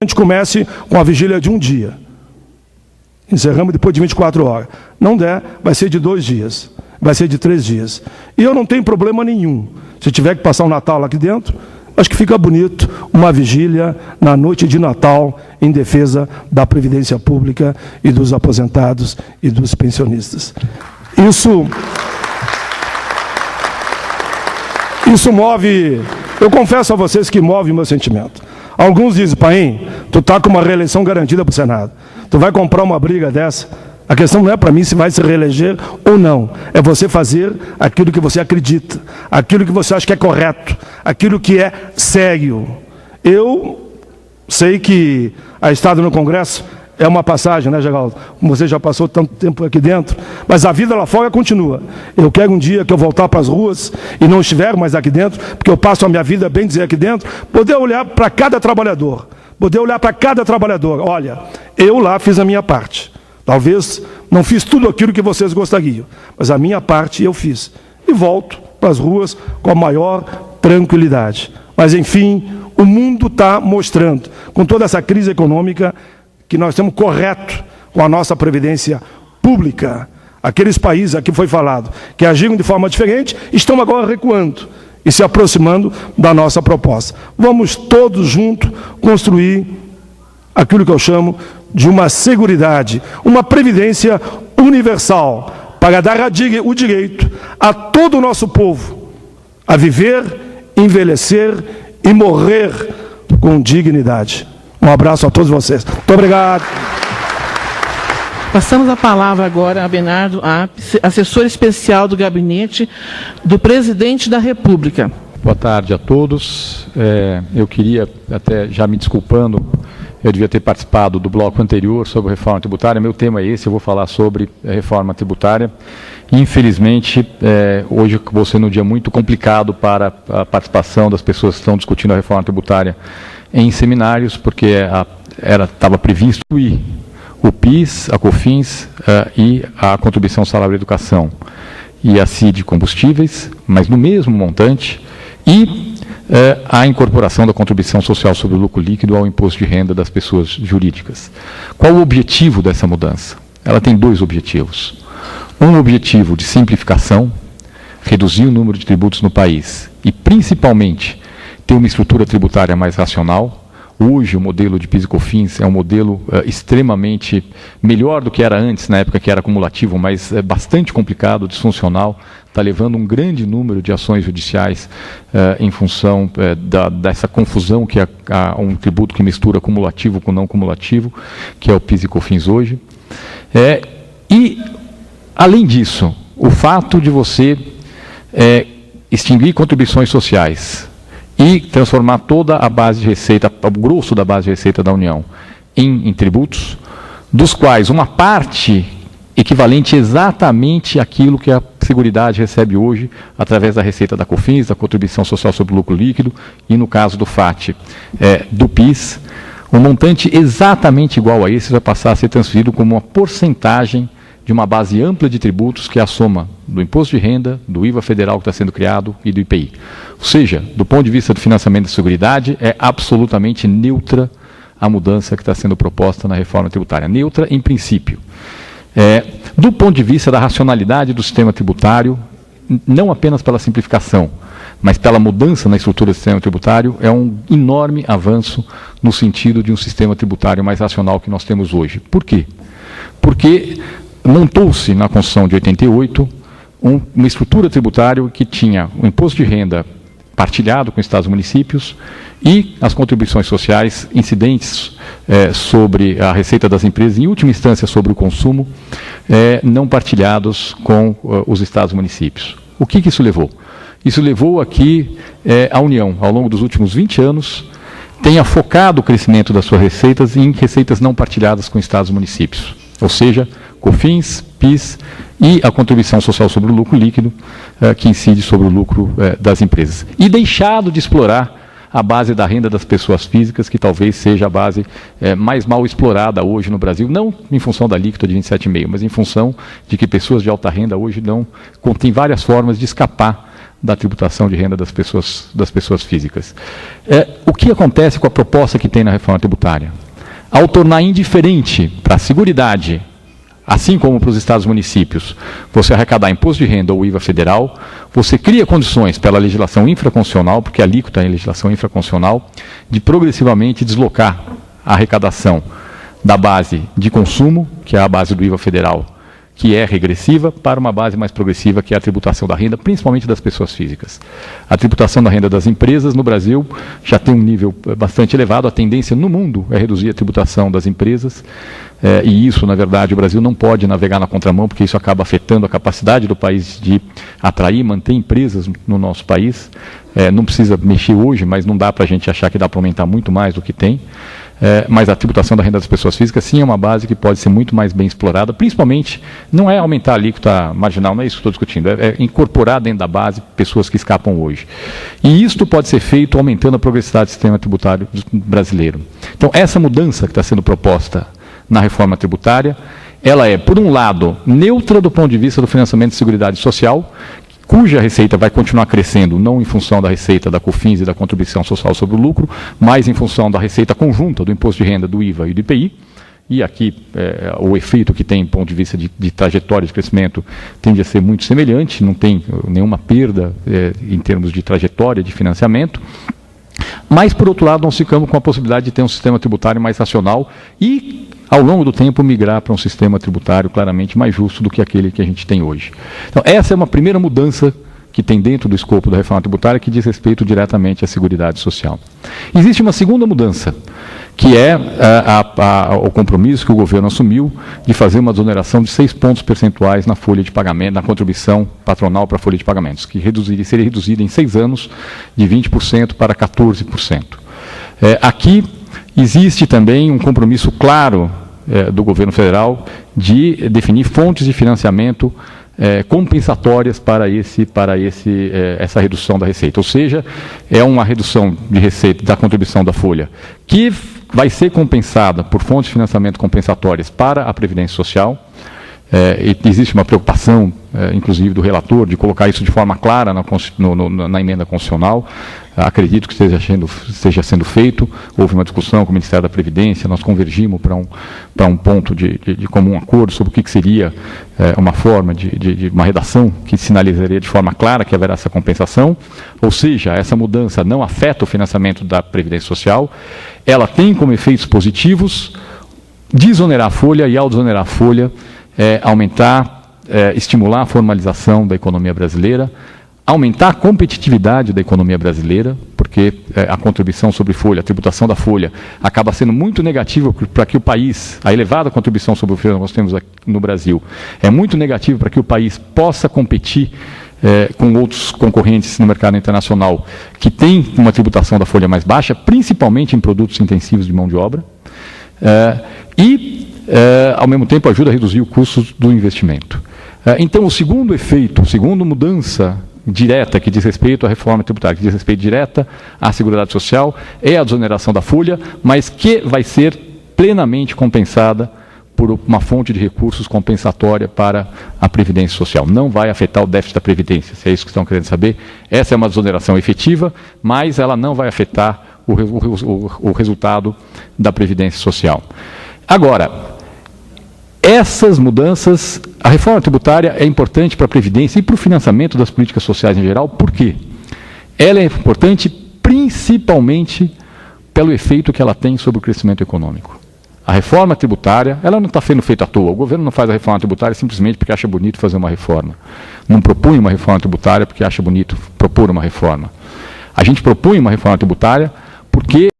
A gente comece com a vigília de um dia. Encerramos depois de 24 horas. Não der, vai ser de 2 dias. Vai ser de 3 dias. E eu não tenho problema nenhum. Se tiver que passar o Natal lá aqui dentro, acho que fica bonito uma vigília na noite de Natal em defesa da Previdência Pública e dos aposentados e dos pensionistas. Isso move, eu confesso a vocês que move o meu sentimento. Alguns dizem, Paim, tu está com uma reeleição garantida para o Senado. Tu vai comprar uma briga dessa? A questão não é para mim se vai se reeleger ou não. É você fazer aquilo que você acredita, aquilo que você acha que é correto, aquilo que é sério. Eu sei que a estada no Congresso é uma passagem, né, Geraldo? Como você já passou tanto tempo aqui dentro, mas a vida lá fora continua. Eu quero um dia que eu voltar para as ruas e não estiver mais aqui dentro, porque eu passo a minha vida, bem dizer, aqui dentro, poder olhar para cada trabalhador, olha, eu lá fiz a minha parte. Talvez não fiz tudo aquilo que vocês gostariam, mas a minha parte eu fiz. E volto para as ruas com a maior tranquilidade. Mas, enfim, o mundo está mostrando, com toda essa crise econômica, que nós estamos correto com a nossa previdência pública. Aqueles países, aqui foi falado, que agiram de forma diferente, estão agora recuando e se aproximando da nossa proposta. Vamos todos juntos construir aquilo que eu chamo de uma seguridade, uma previdência universal, para dar o direito a todo o nosso povo a viver, envelhecer e morrer com dignidade. Um abraço a todos vocês. Muito obrigado. Passamos a palavra agora a Bernardo Apes, assessor especial do gabinete do Presidente da República. Boa tarde a todos. Eu queria, até já me desculpando, eu devia ter participado do bloco anterior sobre reforma tributária. Meu tema é esse, eu vou falar sobre a reforma tributária. Infelizmente, hoje vou ser num dia muito complicado para a participação das pessoas que estão discutindo a reforma tributária em seminários, porque estava previsto o PIS, a COFINS e a contribuição salário e educação e a CID combustíveis, mas no mesmo montante, e a incorporação da contribuição social sobre o lucro líquido ao imposto de renda das pessoas jurídicas. Qual o objetivo dessa mudança? Ela tem 2 objetivos. Um objetivo de simplificação, reduzir o número de tributos no país e, principalmente, ter uma estrutura tributária mais racional. Hoje, o modelo de PIS e COFINS é um modelo extremamente melhor do que era antes, na época que era acumulativo, mas é bastante complicado, disfuncional, está levando um grande número de ações judiciais em função dessa confusão que é um tributo que mistura cumulativo com não cumulativo, que é o PIS e COFINS hoje. E, além disso, o fato de você extinguir contribuições sociais e transformar toda a base de receita, o grosso da base de receita da União, em tributos, dos quais uma parte equivalente exatamente àquilo que a Seguridade recebe hoje, através da receita da COFINS, da contribuição social sobre o lucro líquido, e no caso do FAT, do PIS, um montante exatamente igual a esse vai passar a ser transferido como uma porcentagem de uma base ampla de tributos, que é a soma do imposto de renda, do IVA federal que está sendo criado e do IPI. Ou seja, do ponto de vista do financiamento da Seguridade, é absolutamente neutra a mudança que está sendo proposta na reforma tributária. Neutra em princípio. Do ponto de vista da racionalidade do sistema tributário, não apenas pela simplificação, mas pela mudança na estrutura do sistema tributário, é um enorme avanço no sentido de um sistema tributário mais racional que nós temos hoje. Por quê? Porque montou-se na Constituição de 88 uma estrutura tributária que tinha o imposto de renda partilhado com estados e municípios e as contribuições sociais incidentes sobre a receita das empresas, em última instância sobre o consumo, não partilhados com os estados e municípios. O que isso levou? Isso levou a que a União, ao longo dos últimos 20 anos, tenha focado o crescimento das suas receitas em receitas não partilhadas com estados e municípios. Ou seja, COFINS, PIS e a contribuição social sobre o lucro líquido, que incide sobre o lucro das empresas. E deixado de explorar a base da renda das pessoas físicas, que talvez seja a base mais mal explorada hoje no Brasil, não em função da alíquota de 27,5%, mas em função de que pessoas de alta renda hoje têm várias formas de escapar da tributação de renda das pessoas físicas. O que acontece com a proposta que tem na reforma tributária? Ao tornar indiferente para a Seguridade, assim como para os estados e municípios, você arrecadar imposto de renda ou IVA federal, você cria condições pela legislação infraconstitucional, porque a alíquota é a legislação infraconstitucional, de progressivamente deslocar a arrecadação da base de consumo, que é a base do IVA federal, que é regressiva, para uma base mais progressiva, que é a tributação da renda, principalmente das pessoas físicas. A tributação da renda das empresas no Brasil já tem um nível bastante elevado. A tendência no mundo é reduzir a tributação das empresas, e isso, na verdade, o Brasil não pode navegar na contramão, porque isso acaba afetando a capacidade do país de atrair e manter empresas no nosso país. Não precisa mexer hoje, mas não dá para a gente achar que dá para aumentar muito mais do que tem. Mas a tributação da renda das pessoas físicas sim é uma base que pode ser muito mais bem explorada, principalmente, não é aumentar a alíquota marginal, não é isso que estou discutindo, é incorporar dentro da base pessoas que escapam hoje. E isto pode ser feito aumentando a progressividade do sistema tributário brasileiro. Então, essa mudança que está sendo proposta na reforma tributária, ela é, por um lado, neutra do ponto de vista do financiamento de Seguridade Social, cuja receita vai continuar crescendo, não em função da receita da COFINS e da contribuição social sobre o lucro, mas em função da receita conjunta do imposto de renda, do IVA e do IPI. E aqui o efeito que tem, do ponto de vista de trajetória de crescimento, tende a ser muito semelhante, não tem nenhuma perda em termos de trajetória de financiamento. Mas, por outro lado, nós ficamos com a possibilidade de ter um sistema tributário mais racional e, ao longo do tempo, migrar para um sistema tributário claramente mais justo do que aquele que a gente tem hoje. Então, essa é uma primeira mudança que tem dentro do escopo da reforma tributária que diz respeito diretamente à Seguridade Social. Existe uma segunda mudança, que é o compromisso que o governo assumiu de fazer uma desoneração de 6 pontos percentuais na folha de pagamento, na contribuição patronal para a folha de pagamentos, que seria reduzida em 6 anos de 20% para 14%. Aqui existe também um compromisso claro do governo federal de definir fontes de financiamento compensatórias para essa redução da receita. Ou seja, é uma redução de receita da contribuição da folha que vai ser compensada por fontes de financiamento compensatórias para a Previdência Social. Existe uma preocupação, inclusive, do relator, de colocar isso de forma clara na emenda constitucional. Acredito que esteja sendo feito. Houve uma discussão com o Ministério da Previdência, nós convergimos para um ponto de comum acordo sobre o que seria uma forma de uma redação que sinalizaria de forma clara que haverá essa compensação. Ou seja, essa mudança não afeta o financiamento da Previdência Social, ela tem como efeitos positivos desonerar a folha e, ao desonerar a folha, estimular a formalização da economia brasileira, aumentar a competitividade da economia brasileira, porque a contribuição sobre folha, a tributação da folha, acaba sendo muito negativa para que o país, a elevada contribuição sobre folha que nós temos aqui no Brasil, é muito negativa para que o país possa competir com outros concorrentes no mercado internacional que têm uma tributação da folha mais baixa, principalmente em produtos intensivos de mão de obra, ao mesmo tempo ajuda a reduzir o custo do investimento. Então, o segundo efeito, a segunda mudança direta que diz respeito à reforma tributária, que diz respeito direta à Seguridade Social, é a desoneração da folha, mas que vai ser plenamente compensada por uma fonte de recursos compensatória para a Previdência Social. Não vai afetar o déficit da Previdência, se é isso que estão querendo saber. Essa é uma desoneração efetiva, mas ela não vai afetar o resultado da Previdência Social. Agora, essas mudanças, a reforma tributária é importante para a Previdência e para o financiamento das políticas sociais em geral. Por quê? Ela é importante principalmente pelo efeito que ela tem sobre o crescimento econômico. A reforma tributária, ela não está sendo feita à toa. O governo não faz a reforma tributária simplesmente porque acha bonito fazer uma reforma. Não propõe uma reforma tributária porque acha bonito propor uma reforma. A gente propõe uma reforma tributária porque